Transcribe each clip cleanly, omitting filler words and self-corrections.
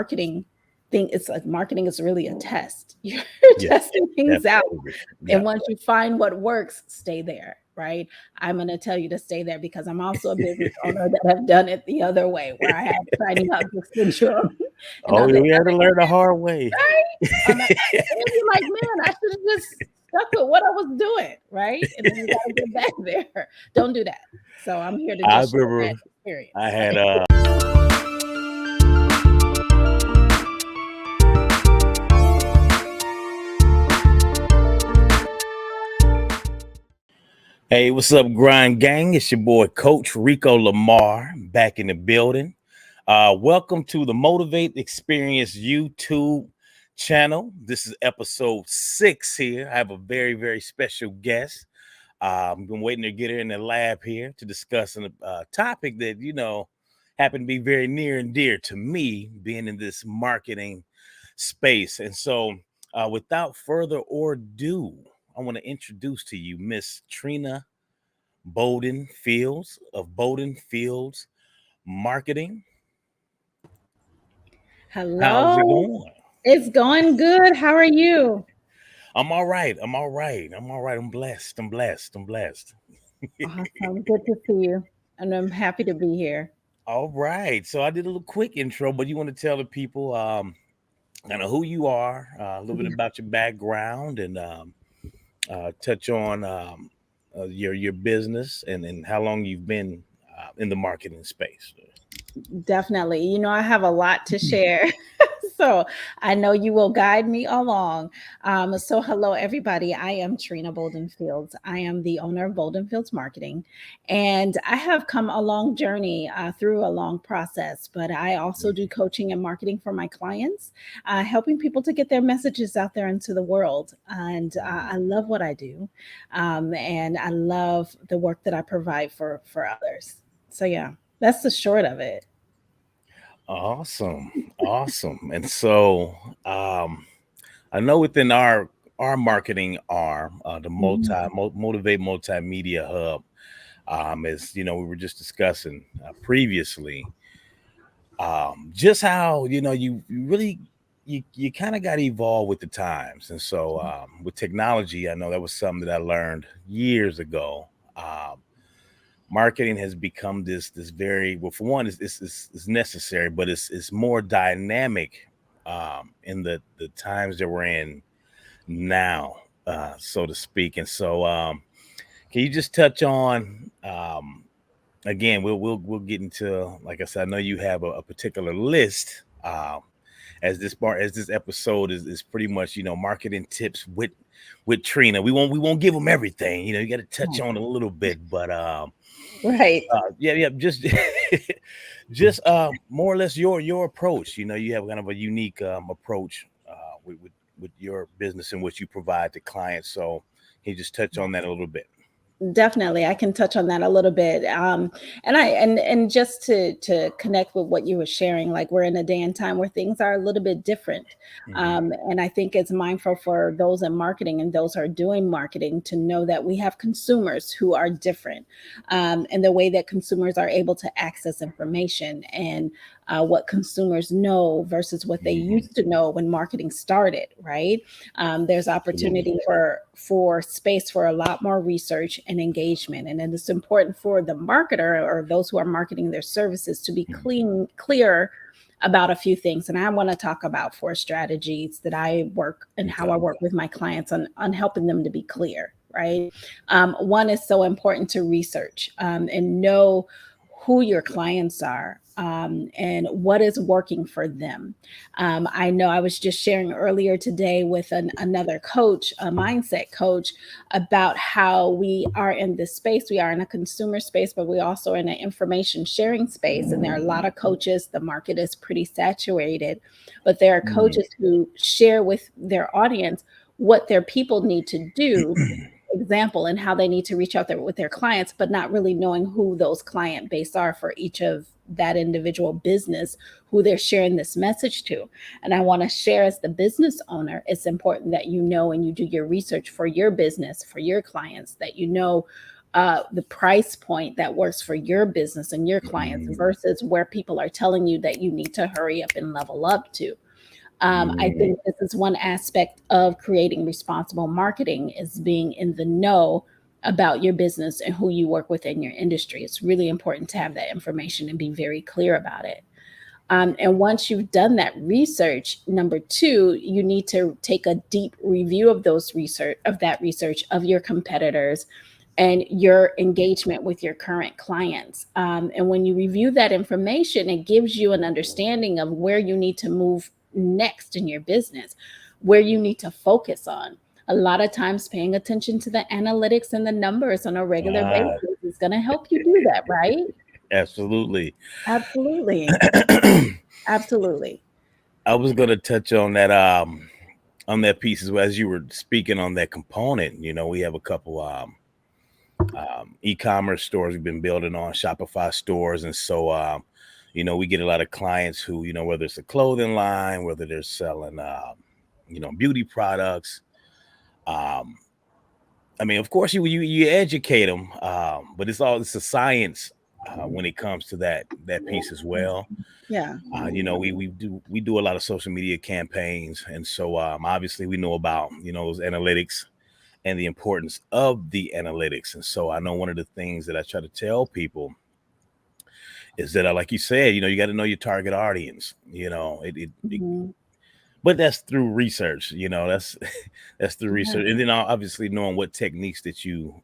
marketing thing, it's like marketing is really a test. You're Yeah, testing things out. absolutely. And Yeah. once you find what works, stay there, right? I'm going to tell you to stay there because I'm also a business owner that have done it the other way, where I had tiny house syndrome and Oh, other we had to learn the hard way. right? And you're like, man, I should have just stuck with what I was doing, right? And then you got to get back there. Don't do that. So I'm here to I just share that remember I experience. had Hey, what's up, Grind Gang? It's your boy, Coach Rico Lamar, back in the building. Welcome to the Motivate Experience YouTube channel. This is episode 6 here. I have a very, very special guest. I've been waiting to get her in the lab here to discuss a topic that, happened to be very near and dear to me, being in this marketing space. And so without further ado, I want to introduce to you Miss Trena Bolden Fields of Bolden Fields Marketing. How's it Hello. going? It's going good. How are you? I'm all right. I'm blessed. Awesome. Good to see you. And I'm happy to be here. All right. So I did a little quick intro, but you want to tell the people kind of who you are, a little bit about your background, and touch on your business and how long you've been in the marketing space. Definitely. I have a lot to share. So I know you will guide me along. So hello, everybody. I am Trena Bolden Fields. I am the owner of Bolden Fields Marketing. And I have come a long journey through a long process, but I also do coaching and marketing for my clients, helping people to get their messages out there into the world. And I love what I do. And I love the work that I provide for others. So yeah, that's the short of it. Awesome. And so I know within our marketing arm, the Motivate Multimedia Hub, as we were just discussing previously, just how you really you kind of got to evolve with the times. And so with technology, I know that was something that I learned years ago. Marketing has become this very, well, for one, it's necessary, but it's more dynamic in the times that we're in now, so to speak. And so can you just touch on again, we'll get into, like I said, I know you have a particular list as this episode is pretty much marketing tips with Trena. We won't give them everything, you got to touch on a little bit, but Right. yeah, just more or less your approach. You have kind of a unique approach with your business and what you provide to clients. So can you just touch on that a little bit? Definitely, I can touch on that a little bit. And just to connect with what you were sharing, like we're in a day and time where things are a little bit different. And I think it's mindful for those in marketing and those who are doing marketing to know that we have consumers who are different, and the way that consumers are able to access information and what consumers know versus what they used to know when marketing started, right? There's opportunity for space for a lot more research and engagement. And then it's important for the marketer or those who are marketing their services to be clear about a few things. And I want to talk about 4 strategies that I work and how I work with my clients on helping them to be clear, right? One is so important to research and know who your clients are, and what is working for them. I know I was just sharing earlier today with another coach, a mindset coach, about how we are in this space. We are in a consumer space, but we also are in an information sharing space. And there are a lot of coaches. The market is pretty saturated, but there are coaches who share with their audience what their people need to do, example, and how they need to reach out there with their clients, but not really knowing who those client base are for each of that individual business who they're sharing this message to. And I want to share, as the business owner, it's important that you know and you do your research for your business, for your clients, that you know the price point that works for your business and your clients Mm, versus where people are telling you that you need to hurry up and level up to. I mm, think this is one aspect of creating responsible marketing is being in the know about your business and who you work with in your industry. It's really important to have that information and be very clear about it. And once you've done that research, number two, you need to take a deep review of that research of your competitors and your engagement with your current clients. And when you review that information, it gives you an understanding of where you need to move next in your business, where you need to focus on. A lot of times, paying attention to the analytics and the numbers on a regular basis ah, is going to help you do that, right? absolutely. Absolutely. Absolutely. I was gonna touch on that piece as well as you were speaking on that component. We have a couple e-commerce stores we've been building on Shopify stores, and so we get a lot of clients who, whether it's a clothing line, whether they're selling beauty products. Um, I mean, of course, you educate them, but it's a science when it comes to that piece as well. Yeah. We do a lot of social media campaigns, and so obviously we know about those analytics and the importance of the analytics. And so I know one of the things that I try to tell people is that, like you said, you got to know your target audience. Mhm. But that's through research. That's that's through Yeah. research, and then obviously knowing what techniques that you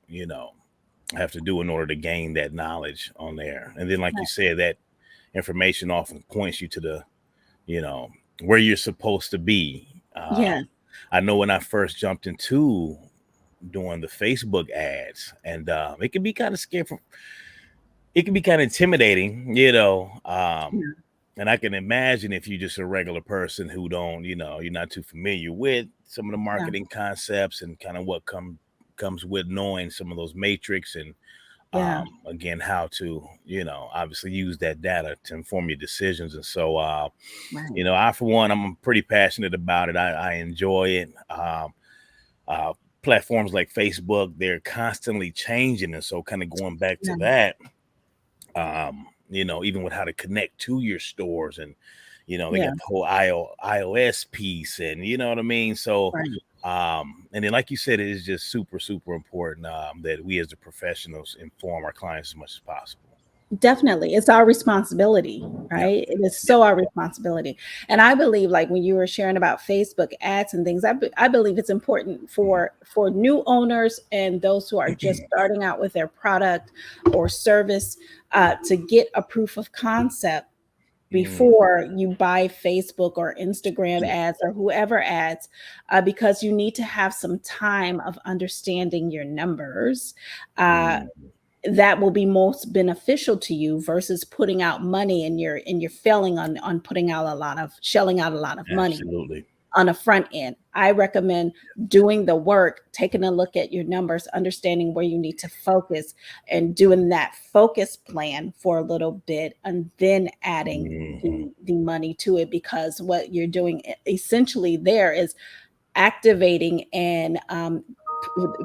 have to do in order to gain that knowledge on there. And then, like you said, that information often points you to the you know where you're supposed to be. Yeah. I know when I first jumped into doing the Facebook ads, and it can be kind of scary. It can be kind of intimidating, Yeah. and I can imagine if you're just a regular person who don't, you're not too familiar with some of the Yeah. marketing concepts and kind of what comes with knowing some of those matrix and Yeah. again how to obviously use that data to inform your decisions. And so Right. I for one, I'm pretty passionate about it. I enjoy it. Uh, Platforms like Facebook, they're constantly changing, and so kind of going back to Yeah. that, even with how to connect to your stores, and they Yeah. got the whole iOS piece, and you know what I mean. So Right. and then, like you said, it is just super super important that we as the professionals inform our clients as much as possible. Definitely. It's our responsibility, Yeah, right? It is yeah. so our responsibility. And I believe like when you were sharing about Facebook ads and things, I believe it's important for new owners and those who are just starting out with their product or service to get a proof of concept Mm, before you buy Facebook or Instagram yeah. ads or whoever ads, because you need to have some time of understanding your numbers. Uh, Mm, that will be most beneficial to you versus putting out money and you're failing on putting out a lot of shelling out a lot of money absolutely. on a front end. I recommend doing the work, taking a look at your numbers, understanding where you need to focus, and doing that focus plan for a little bit, and then adding Mhm. the money to it. Because what you're doing essentially there is activating and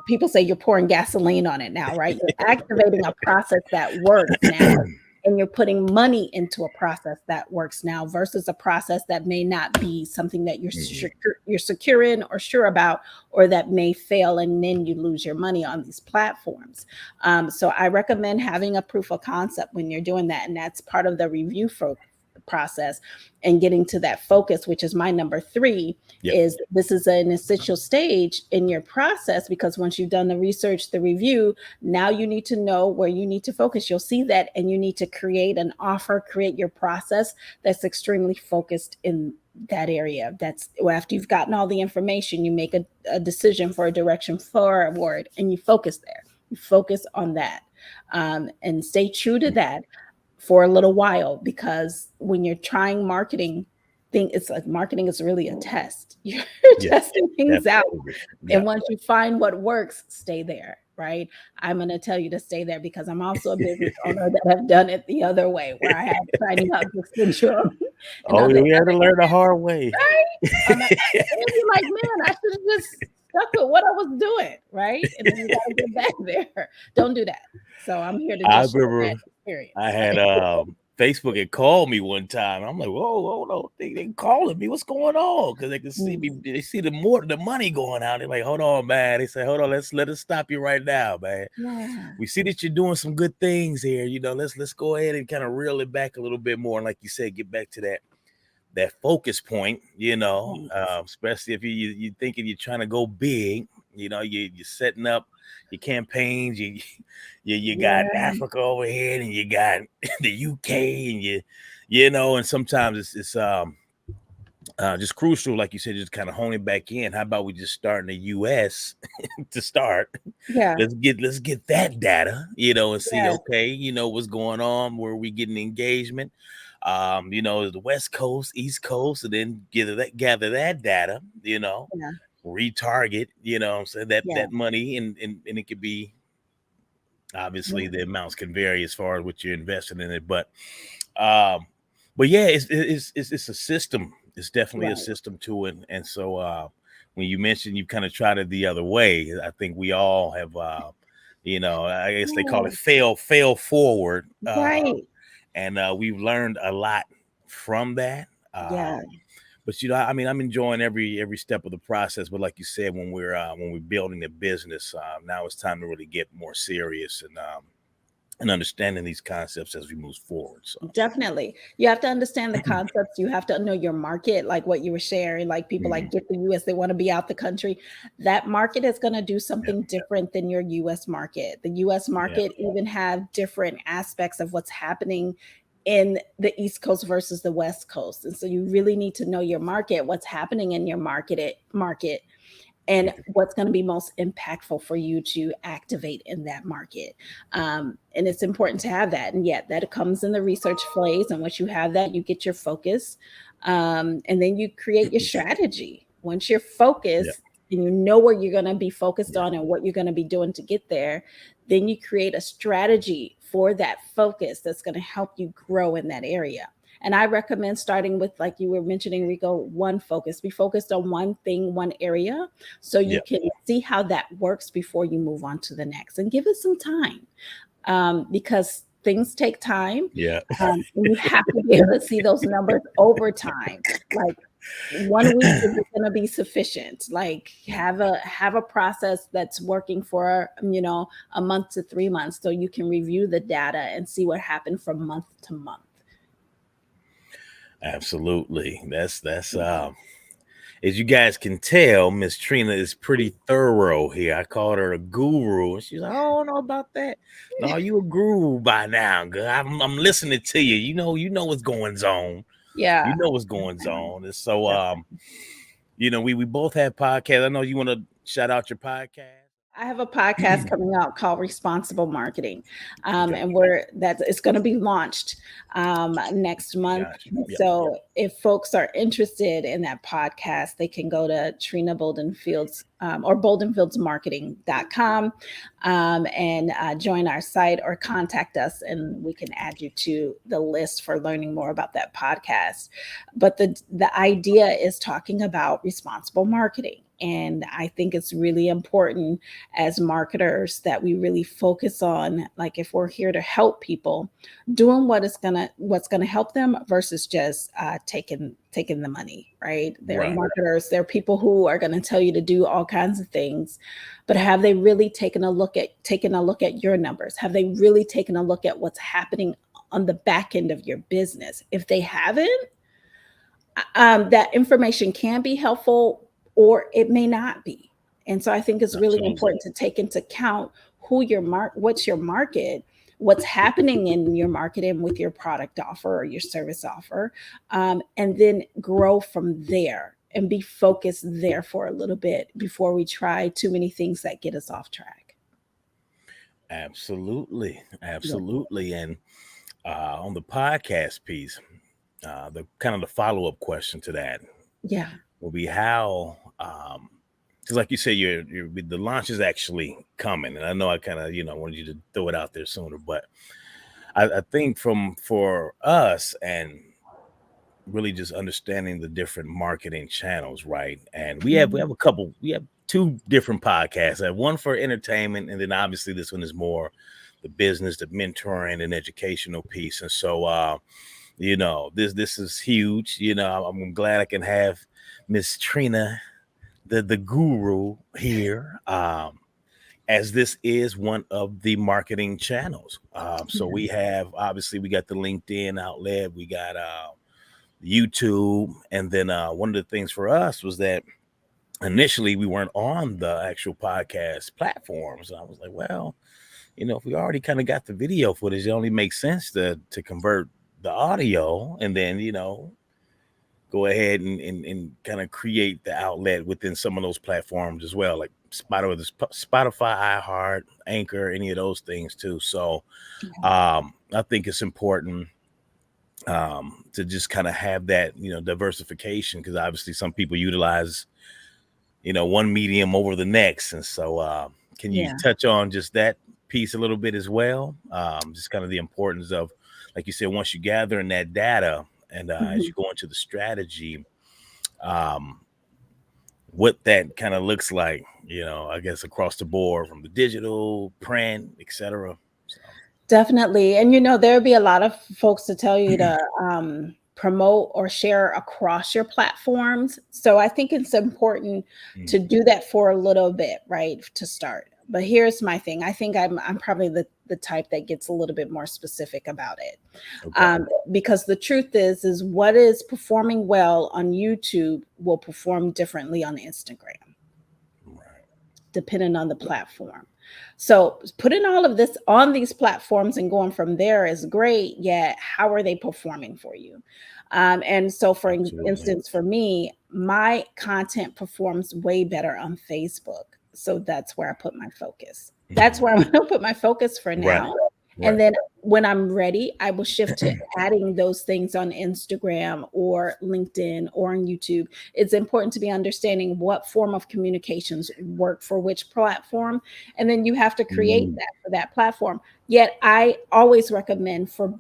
people say you're pouring gasoline on it now, right? You're activating a process that works now, and you're putting money into a process that works now versus a process that may not be something that Mhm. you're secure in or sure about, or that may fail and then you lose your money on these platforms. So I recommend having a proof of concept when you're doing that, and that's part of the process and getting to that focus, which is my number three. Yep. Is this is an essential stage in your process, because once you've done the research, the review, now you need to know where you need to focus. You'll see that, and you need to create an offer, create your process that's extremely focused in that area. That's well, after you've gotten all the information, you make a decision for a direction forward, and you focus there. You focus on that, and stay true to that for a little while, because when you're trying marketing thing, it's like marketing is really a test. You're Yeah, testing things out, absolutely. and Yeah. once you find what works, stay there, right? I'm going to tell you to stay there because I'm also a business owner that have done it the other way, where I had shiny object syndrome and Oh, other yeah, we had to areas, learn the hard way. right? And you're like, man, I should have just stuck with what I was doing, right? And then you gotta get back there. Don't do that. So I'm here to I just share that remember I experience. had Facebook had called me one time. I'm like, whoa, hold on, they calling me. What's going on? Because they can see me, Mm, they see the money going out. They're like, hold on, man. They say, hold on, let us stop you right now, man. yeah, We see that you're doing some good things here. Let's go ahead and kind of reel it back a little bit more. And like you said, get back to that focus point, yes, especially if you thinking you're trying to go big, you're setting up your campaigns, you got yeah, Africa over here and you got the UK and and sometimes it's just crucial, like you said, just kind of honing back in. How about we just start in the US to start? yeah, Let's get that data, and see, yes, okay, what's going on, where we getting engagement, the West Coast, East Coast, and then gather that data, yeah, retarget, what I'm saying, yeah, that money, and it could be, obviously yeah, the amounts can vary as far as what you're investing in it, um yeah, it's a system. It's definitely a right, system to it. And so when you mentioned you kind of tried it the other way, I think we all have, I guess they call it yeah, fail forward, right, and we've learned a lot from that. yeah, But I mean, I'm enjoying every step of the process. But like you said, when we're building a business, now it's time to really get more serious and understanding these concepts as we move forward. So definitely. You have to understand the concepts. You have to know your market, like what you were sharing. Like people mhm, like get the US, they want to be out the country. That market is going to do yeah, something different than your US market. The US yeah, market even have different aspects of what's happening in the East Coast versus the West Coast. And so you really need to know your market, what's happening in your market and mhm, what's going to be most impactful for you to activate in that market. And it's important to have that. And yet, that comes in the research phase. And once you have that, you get your focus, and then you create your strategy. Once you're yeah, focused and you know where you're going to be focused yeah, on and what you're going to be doing to get there, then you create a strategy for that focus that's going to help you grow in that area. And I recommend starting with, like you were mentioning, Rico, one focus. Be focused on one thing, one area, so you yeah, can see how that works before you move on to the next and give it some time, because things take time. yeah. And you have to be able to see those numbers over time. Like 1 week isn't going to be sufficient. Like have a process that's working for a month to 3 months, so you can review the data and see what happened from month to month. Absolutely. That's as you guys can tell, Miss Trina is pretty thorough here. I called her a guru, and she's like, "I don't know about that." No, you a guru by now, girl. I'm listening to you. You know what's going on. You Yeah, know what's going definitely. on. And so, we both have podcasts. I know you want to shout out your podcast. I have a podcast coming out called Responsible Marketing, Okay, and we're that it's going to be launched next month. gotcha. Yep. So if folks are interested in that podcast, they can go to Trena Bolden Fields, or boldenfieldsmarketing.com, and join our site or contact us, and we can add you to the list for learning more about that podcast. But the idea is talking about responsible marketing. And I think it's really important as marketers that we really focus on, like, if we're here to help people, doing what's gonna help them versus just taking the money, right? There are Right. marketers, there are people who are going to tell you to do all kinds of things, but have they really taken a look at your numbers? Have they really taken a look at what's happening on the back end of your business? If they haven't, that information can be helpful or it may not be. And so I think it's really Absolutely. important to take into account what's your market, what's happening in your market and with your product offer or your service offer, and then grow from there and be focused there for a little bit before we try too many things that get us off track. Absolutely. Yeah. Absolutely. And on the podcast piece, the kind of the follow-up question to that Yeah. will be how, because like you said, the launch is actually coming, and I know I kind of wanted you to throw it out there sooner, but I think for us, and really just understanding the different marketing channels, right? And we have Mhm. a couple. We have two different podcasts. I have one for entertainment, and then obviously this one is more the business, the mentoring, and educational piece. And so, this is huge. I'm glad I can have Miss Trena, the guru here. As this is one of the marketing channels. So we have, obviously, we got the LinkedIn outlet, we got YouTube. And then one of the things for us was that initially we weren't on the actual podcast platforms. I was like, well, if we already kind of got the video footage, it only makes sense to convert the audio and then, go ahead and kind of create the outlet within some of those platforms as well, like Spotify, iHeart, Anchor, any of those things too. So I think it's important to just kind of have that, diversification, because obviously some people utilize, one medium over the next. And so can you touch on just that piece a little bit as well? Just kind of the importance of, like you said, once you gather in that data and as you go into the strategy, what that kind of looks like, I guess across the board from the digital, print, etc. So. Definitely. And there'll be a lot of folks to tell you to promote or share across your platforms. So I think it's important to do that for a little bit, right, to start. But here's my thing. I think I'm probably the type that gets a little bit more specific about it. Okay. Because the truth is what is performing well on YouTube will perform differently on Instagram, depending on the platform. So putting all of this on these platforms and going from there is great, yet how are they performing for you? And so for instance, for me, my content performs way better on Facebook. So that's where I put my focus. That's where I'm going to put my focus for now. Right. And then when I'm ready, I will shift to adding those things on Instagram or LinkedIn or on YouTube. It's important to be understanding what form of communications work for which platform. And then you have to create that for that platform. Yet I always recommend for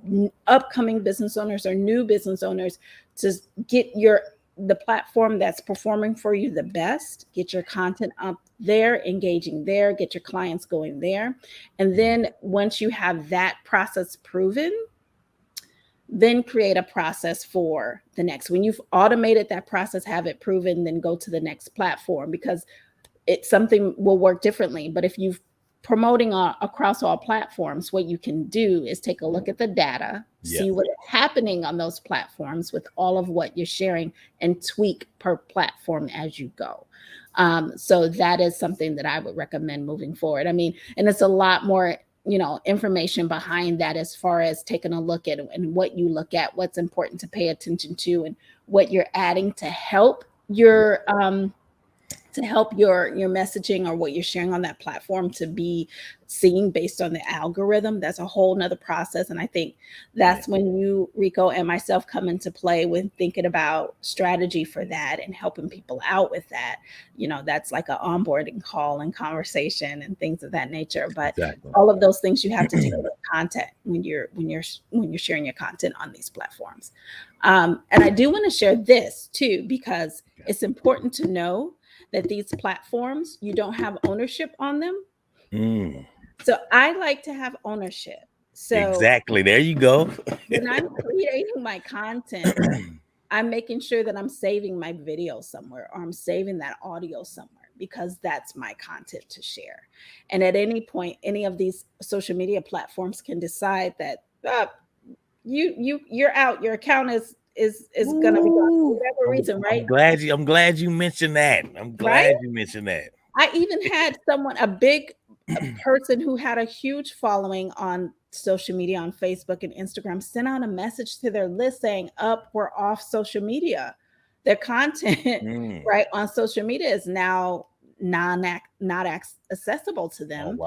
upcoming business owners or new business owners to get the platform that's performing for you the best, get your content up there, engaging there, get your clients going there. And then once you have that process proven, then create a process for the next. When you've automated that process, have it proven, then go to the next platform, because something will work differently. But if you've promoting across all platforms, what you can do is take a look at the data, see what's happening on those platforms with all of what you're sharing, and tweak per platform as you go. So that is something that I would recommend moving forward. I mean, and it's a lot more, information behind that, as far as taking a look at and what you look at, what's important to pay attention to, and what you're adding to help your messaging or what you're sharing on that platform to be seen based on the algorithm. That's a whole nother process. And I think that's when you, Rico, and myself come into play when thinking about strategy for that and helping people out with that. That's like an onboarding call and conversation and things of that nature. But all of those things you have to take into content when you're sharing your content on these platforms. And I do want to share this too, because it's important to know that these platforms, you don't have ownership on them. So I like to have ownership. So exactly, there you go. When I'm creating my content, I'm making sure that I'm saving my video somewhere, or I'm saving that audio somewhere, because that's my content to share. And at any point, any of these social media platforms can decide that you're out, your account is going to be gone for whatever reason, right? I'm glad you mentioned that. You mentioned that. I even had a big person who had a huge following on social media, on Facebook and Instagram, sent out a message to their list saying, we're off social media. Their content right on social media is now not accessible to them.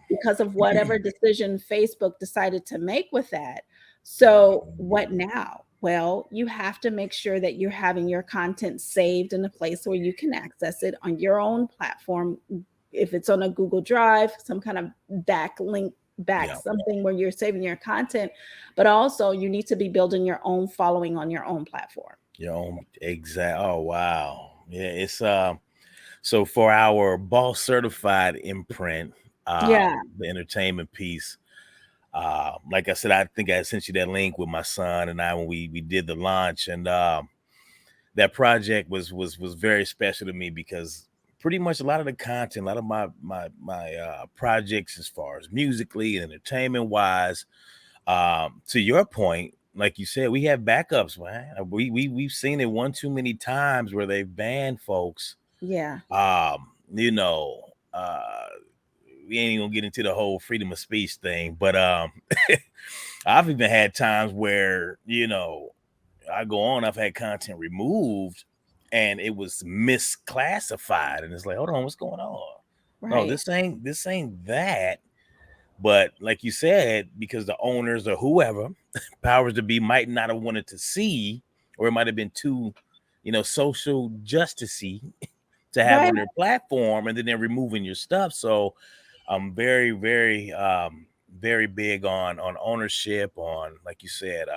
Because of whatever decision Facebook decided to make with that. So what now? Well, you have to make sure that you're having your content saved in a place where you can access it on your own platform. If it's on a Google Drive, some kind of backlink something where you're saving your content, but also you need to be building your own following on your own platform. Your own, exact. Oh, wow. Yeah, it's So for our boss certified imprint, Yeah. the entertainment piece, like I said, I think I sent you that link with my son and I when we did the launch, and that project was very special to me because pretty much a lot of the content, a lot of my projects as far as musically and entertainment wise, to your point, like you said, we have backups, man. We've seen it one too many times where they've banned folks. Yeah. You know, we ain't gonna get into the whole freedom of speech thing, but I've even had times where, I go on, I've had content removed and it was misclassified. And it's like, hold on, what's going on? No, Right. this ain't that. But like you said, because the owners or whoever, powers to be, might not have wanted to see, or it might have been too, social justicey to have Right. on their platform, and then they're removing your stuff. So I'm very, very, very big on ownership, on, like you said,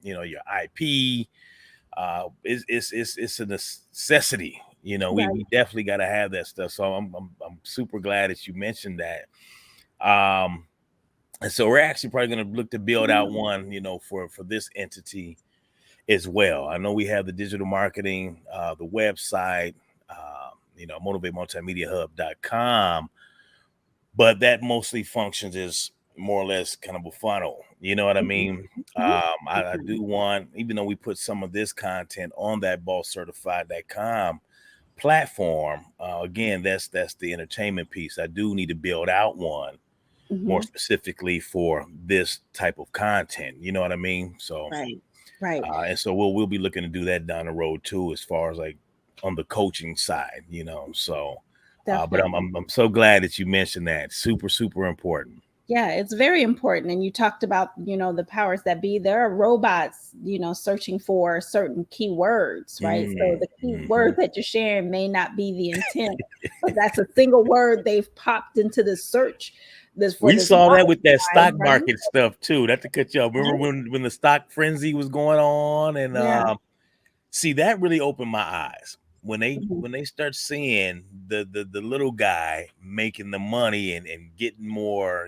your IP. It's a necessity. We Right. definitely got to have that stuff. So I'm super glad that you mentioned that. And so we're actually probably going to look to build out one, for this entity as well. I know we have the digital marketing, the website, motivatemultimediahub.com, but that mostly functions as more or less kind of a funnel. You know what I Mhm. mean? Mhm. I do want, even though we put some of this content on that bosscertified.com platform, again, that's the entertainment piece. I do need to build out one more Mhm. specifically for this type of content. You know what I mean? So, Right. Right. and so we'll be looking to do that down the road too, as far as like on the coaching side. So, but I'm, Definitely. I'm I'm so glad that you mentioned that. Super super important. Yeah, it's very important. And you talked about, the powers that be. There are robots, searching for certain keywords, right? So the keyword Mhm. that you're sharing may not be the intent, but that's a single word they've popped into the search this for We this saw that with that modified, stock right? market stuff too. Not to cut you off. Remember Right? when the stock frenzy was going on, and Yeah. see, that really opened my eyes when they Mhm. when they start seeing the little guy making the money and getting more,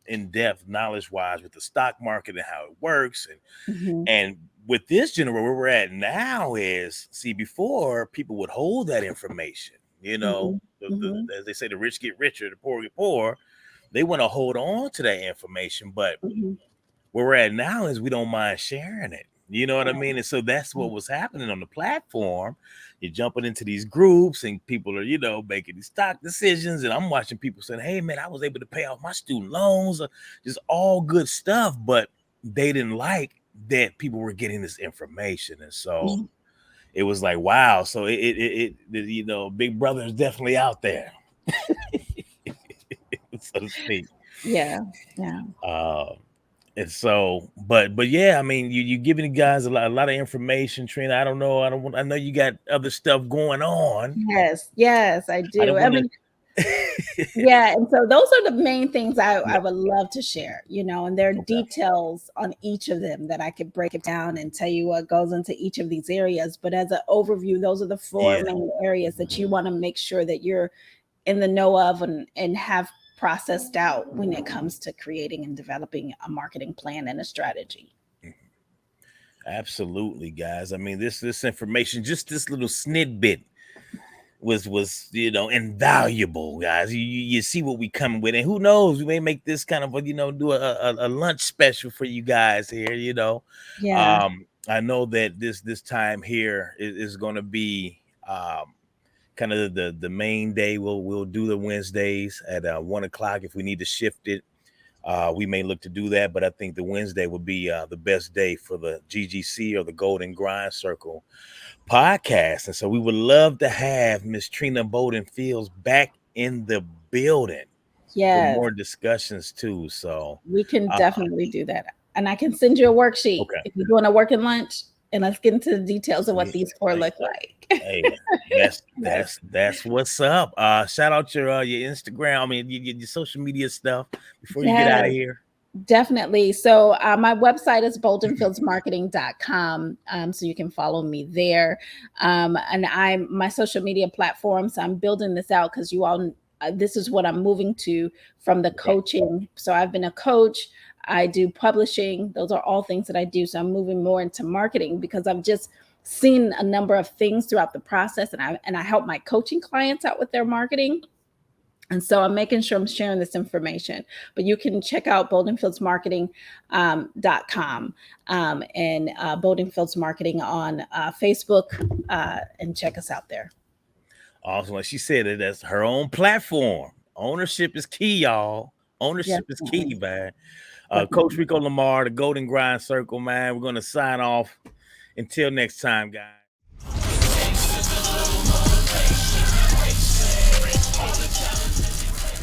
in-depth knowledge wise with the stock market and how it works. Mhm. And with this generation, where we're at now is, see, before people would hold that information, Mhm. Mhm. as they say, the rich get richer, the poor get poor. They want to hold on to that information, but Mhm. where we're at now is we don't mind sharing it. You know what I Right. mean? And so that's what was happening on the platform. You're jumping into these groups and people are, making these stock decisions. And I'm watching people saying, hey, man, I was able to pay off my student loans, just all good stuff. But they didn't like that people were getting this information. And so Mhm. it was like, wow. So Big Brother is definitely out there, so to speak. Yeah. Yeah. Uh, And so, but yeah, I mean, you giving the guys a lot of information, Trina. I don't know. I know you got other stuff going on. Yes. Yes, I I do. don't I want to. mean, yeah, and so those are the main things I Yeah, would love to share, and there are okay. details on each of them that I could break it down and tell you what goes into each of these areas. But as an overview, those are the four Yeah, main areas that you want to make sure that you're in the know of and have processed out when it comes to creating and developing a marketing plan and a strategy. absolutely, guys. I mean, this information, just this little snidbit was invaluable, guys. You see what we coming with, and who knows, we may make this kind of do a lunch special for you guys here. Yeah. I know that this time here is going to be kind of the main day. We'll do the Wednesdays at 1 o'clock. If we need to shift it, we may look to do that. But I think the Wednesday would be the best day for the GGC, or the Golden Grind Circle podcast. And so we would love to have Miss Trena Bolden Fields back in the building for Yes. more discussions too. So We can uh, definitely do that. And I can send you a worksheet okay. if you're doing a working lunch, and let's get into the details of what Yeah. these four Hey, look like. hey, that's Yes. that's that's what's up. Shout out your Instagram, I mean your social media stuff before you get out of Yes. here. Definitely. So my website is boldenfieldsmarketing.com. So you can follow me there. And my social media platforms, I'm building this out because you all, this is what I'm moving to from the Okay. coaching. So I've been a coach. I do publishing. Those are all things that I do. So I'm moving more into marketing because I've just seen a number of things throughout the process, and I help my coaching clients out with their marketing. And so I'm making sure I'm sharing this information. But you can check out boldenfieldsmarketing.com and Bolden Fields Marketing on Facebook and check us out there. Also, like she said, that's her own platform. Ownership is key, y'all. Ownership is key, Definitely. man. Coach Definitely. Rico Lamar, the Golden Grind Circle, man. We're going to sign off. Until next time, guys.